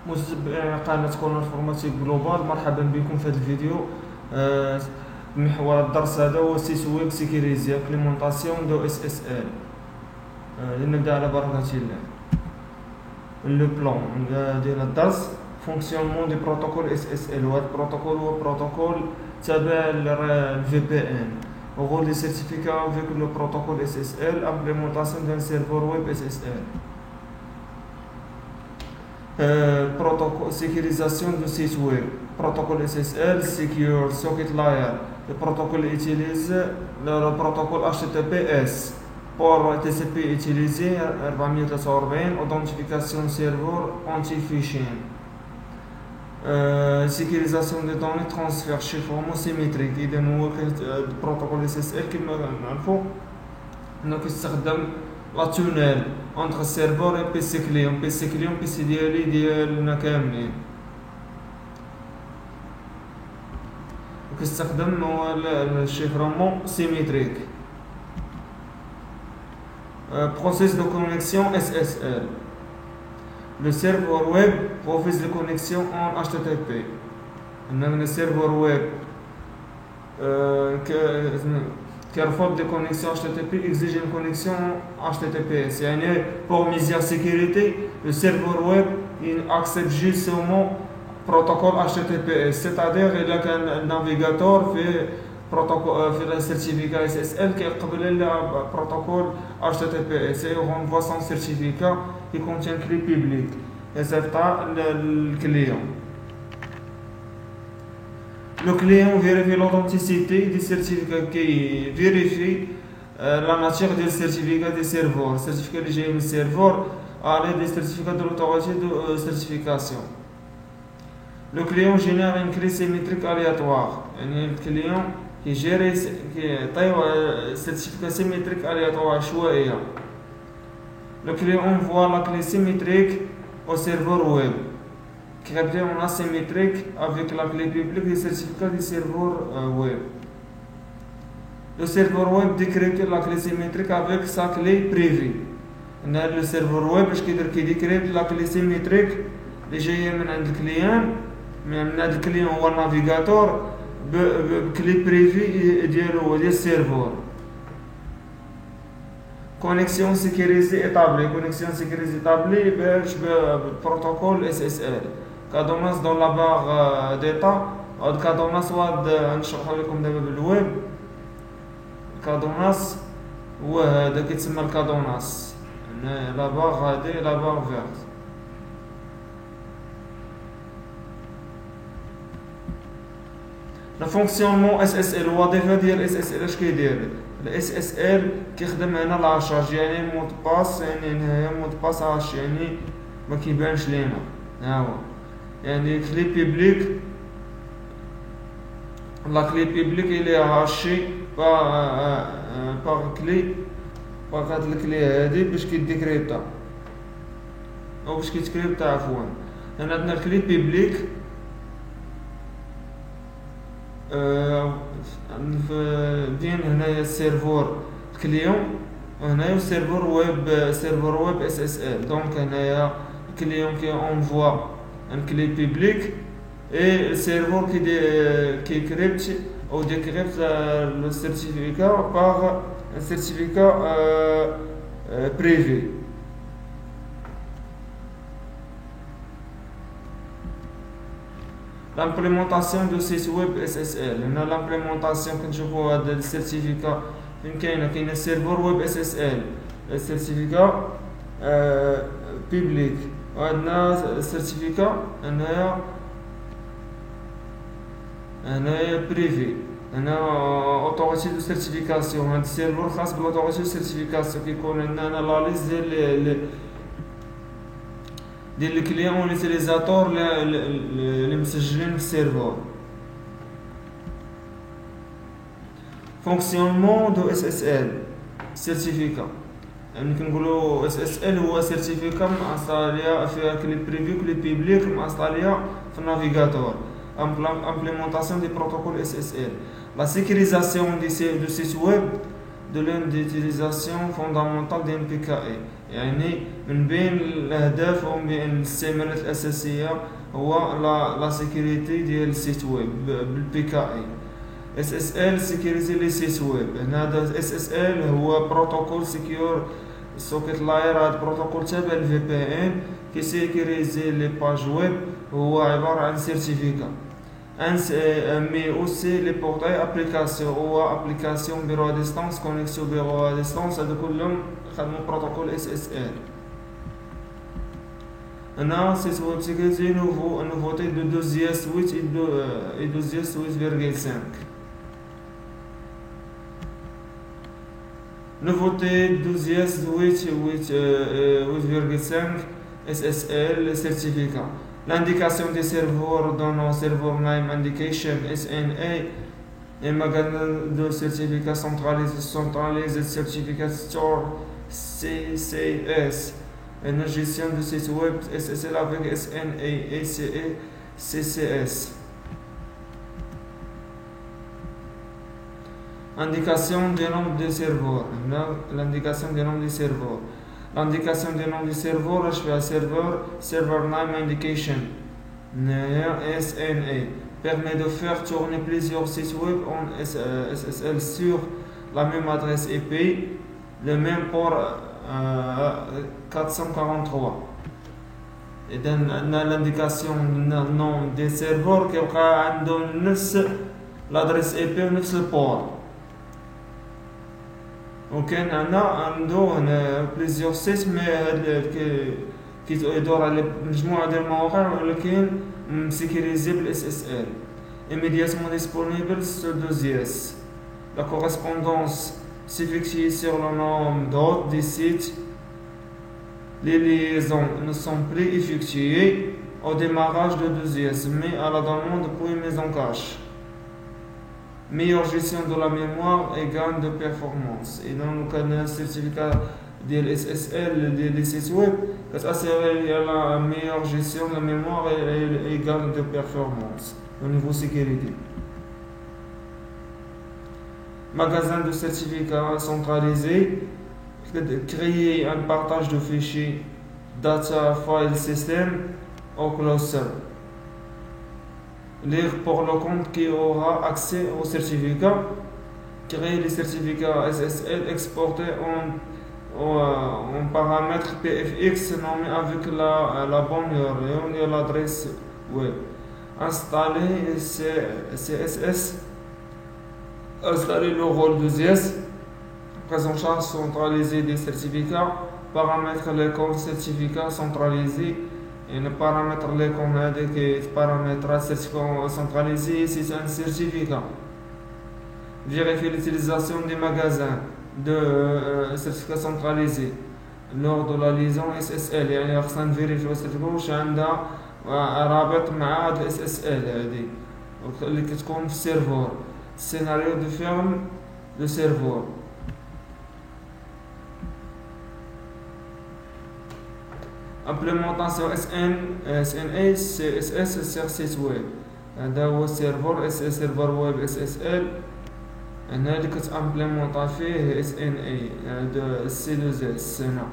متابعين قناة كون انفورماتيك جلوبال، مرحبا بكم في هذا الفيديو. محور الدرس هذا هو سيت ويب سيكيوريزي امبليمونطاسيون دو اس اس ال. نبدا على بركة الله. لو بلان ديال الدرس فونكسيونمون دي بروتوكول اس اس ال. وهذا البروتوكول هو بروتوكول تابع الفي بي ان. Rôle des certificats avec le protocole SSL, implémentation d'un serveur web SSL. Protocole sécurisation du site web. Protocole SSL, Secure Socket Layer. Le protocole utilise le protocole HTTPS. Pour TCP utilisé 443, authentification serveur anti-phishing. Sécurisation des données, transfert chiffrement symétrique. إذا هو البروتوكول SSL كما نعرفو أنه كيستخدم لا تونيل entre السيرفور و بيسي كليون. بيسي كليون بيسي ديالنا كاملين، وكيستخدم الشيفرمون سيميتريك. Process de connexion SSL. Le serveur web refuse la connexion en HTTP. Le serveur web qui refuse la connexion HTTP exige une connexion HTTPS. Pour mesure sécurité, le serveur web accepte juste seulement protocole HTTPS. C'est-à-dire qu'il a un navigateur fait le certificat SSL qui est le protocole HTTPS et on renvoie son certificat qui contient clé publique et c'est le client. Le client vérifie l'authenticité du certificat qui vérifie la nature du certificat du serveur. Le certificat du serveur a des certificats de l'autorité de certification. Le client génère une clé symétrique aléatoire. Le client qui gère un certificat symétrique aléatoire choisi. Le client envoie la clé symétrique au serveur web, crypté en asymétrique avec la clé publique du certificat du serveur web. Le serveur web décrypte la clé symétrique avec sa clé privée. Le serveur web qui décrypte la clé symétrique déjà من الكليان من هذا الكليان هو النافيغاتور بكلي بريفي ديالو ديال السيرفور. Connexion sécurisée établie. Connexion sécurisée établie protocole SSL. كادوناس dans la barre d'état. هاد كادوناس واحد نشرحو لكم دابا بالويب. كادوناس هو هذا كيتسمى الكادوناس. لا بار هادي لا بار فيرت. Le fonctionnement SSL الوظيفة ديال SSL اش كيدير؟ الاس اس ال كيخدم هنا لاشارج، يعني مود باس، يعني هنايا مود باس هاش، يعني ما كيبانش لينا. ها هو يعني كلي بيبليك، لا كلي بيبليك اللي هاشي باغ كلي، باغ هاد الكلي هادي باش كيديكريبتا او باش كيتكريبتا عفوا. هنا عندنا الكلي بيبليك دين هنايا السيرفور كليون، هنايا السيرفور ويب اس اس ال. دونك هنايا كليون كي انفوا ان كلي بيبليك اي السيرفور كي كريبت او ديكريبت لو سيرتيفيكا باغ ان سيرتيفيكا بريفي. L'implémentation de site web SSL. L'implémentation كنشوفوا هذا السيرتيفيكا فين كاين السيرفر ويب SSL، السيرتيفيكا بيبليك، وعندنا السيرتيفيكا هنايا بريفي. هنا اوتوريتي دو سيرتيفيكاسيون. هاد السيرفر خاص بالاوتوريتي دو سيرتيفيكاسيون. كيكون عندنا لا ليست ديال الكليون واليوتيليزاتور اللي مسجلين في السيرفور. فونكسيونمون دو اس اس ال سيرتيفيكا. يعني كنقولوا اس اس ال هو سيرتيفيكا مانستاليا فيها كلي بريفي كلي بيبليك مانستاليا في النافيغاتور. امبليمونطاسيون دي بروتوكول اس اس ال. لا سيكوريزاسيون دو سيت ويب de l'une des utilisations fondamentales d'un PKI. يعني من بين الاهداف ومن بين الاستعمالات الاساسيه هو لا سيكوريتي ديال السيت ويب بالبي كي اي. اس اس ال سيكوريتي لي سيت ويب. هذا اس اس ال هو بروتوكول سيكيور سوكيت لاير. هذا البروتوكول تابع الفي بي ان كيسيكوريزي لي باج ويب. هو عباره عن سيرتيفيكا مي اوسي لي بورتاي ابليكاسيون. هو ابليكاسيون بيرو ا ديستانس كونيكسيون بيرو ا ديستانس. هادو كلهم خدموا بروتوكول اس اس ال. هنا سيت ويب سيكوريتي نوفوتي دو 12.8 et 12.8.5. Nouveauté 12.8.8.5 SSL certificat. L'indication des serveurs dans nos server name indication SNA et magasin de certificat centralisé certificat store CCS. Une gestion de site web SSL avec SNA et CCS. Indication du nombre de serveurs. L'indication du nombre de serveurs. L'indication du nombre de serveurs, je fais un server name indication SNA, permet de faire tourner plusieurs sites web en SSL sur la même adresse IP, le même port 443. Et dans l'indication du nom des serveurs qui ont l'adresse IP ou le port. وكان عنده بليزيور سيت مي كيدور على مجموعه ديال المواقع ولكن مسيكوريزي بالاس اس ال immédiatement disponible sur 2S. La correspondance s'effectue sur le nom d'hôte des sites. Les liaisons ne sont plus effectuées au démarrage de 2S mais à la demande pour une mise en cache. Meilleure gestion de la mémoire et gain de performance. Et dans le cas d'un certificat de SSL des sites web, assurer la meilleure gestion de la mémoire et gain de performance au niveau sécurité. Magasin de certificats centralisé, créer un partage de fichiers data file system au cluster. Lire pour le compte qui aura accès au certificat. Créer les certificats SSL exportés en paramètre PFX nommé avec la bonne URL et l'adresse web. Installer CSS. Installer le rôle de ZS. Prise en charge centralisée des certificats. Paramètre les comptes certificats centralisés. Et le paramètre les commandes qui paramètre certificat centralisé, c'est un certificat. Vérifier l'utilisation des magasins de certificat centralisé lors de la liaison SSL. يعني خصنا نفيريفيو السيرتيفيكات واش عندها رابط مع هاد الاس اس ال هادي اللي كتكون في السيرفور. سيناريو دو فيرم دو سيرفور. implémentation SNA CSS sur site web. هذا هو السيرفر سيرفر ويب SSL. هنا اللي كتامبليمونطا فيه SNA هذا C2S هنا.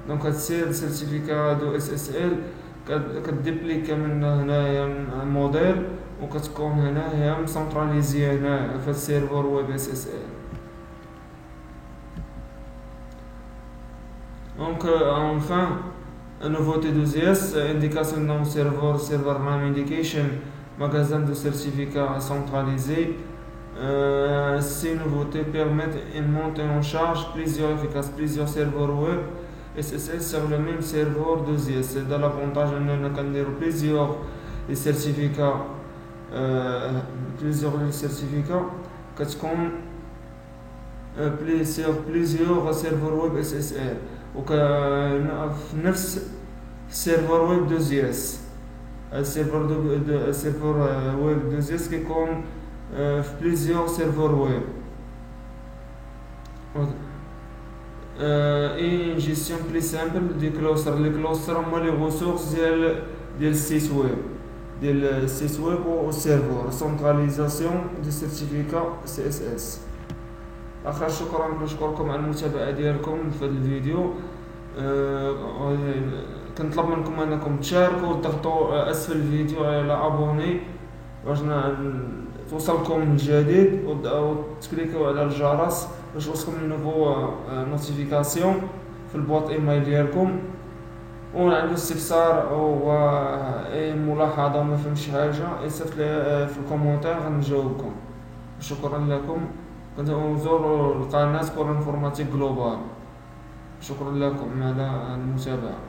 دونك هاد السيرتيفيكا دو SSL كديبليكا من هنايا موديل وكتكون هنايا مسنتراليزي هنا في السيرفر ويب SSL. Donc enfin nouveauté 2S, indication de nom server name indication, magasin de certificats centralisé. Ces nouveautés permettent une montée en charge plusieurs serveurs web SSL sur le même serveur 2S. C'est dans l'avantage de plusieurs certificats كتكون sur plusieurs serveurs web SSL وكان في نفس سيرفر ويب 2S. السيرفر ويب 2S كيكون في بليزيور سيرفر ويب. اي جيستيون بلي سامبل دي كلوستر. لي كلوستر هما لي ريسورس ديال السيت ويب والسيرفر. سنتراليزاسيون دي سيرتيفيكا CSS. اخر شكرا، نشكركم على المتابعه ديالكم في هذا الفيديو. كنطلب منكم انكم تشاركوا وتضغطوا اسفل الفيديو على ابوني باش توصلكم الجديد، وتكليكوا على الجرس باش توصلكم نوفو نوتيفيكاسيون في البوط ايميل ديالكم. وعندو استفسار او اي ملاحظه ما فهمتش حاجه يصيفط لي في الكومونتير غنجاوبكم. شكرا لكم. زوروا القناه كور انفورماتيك جلوبال. شكرا لكم على المتابعه.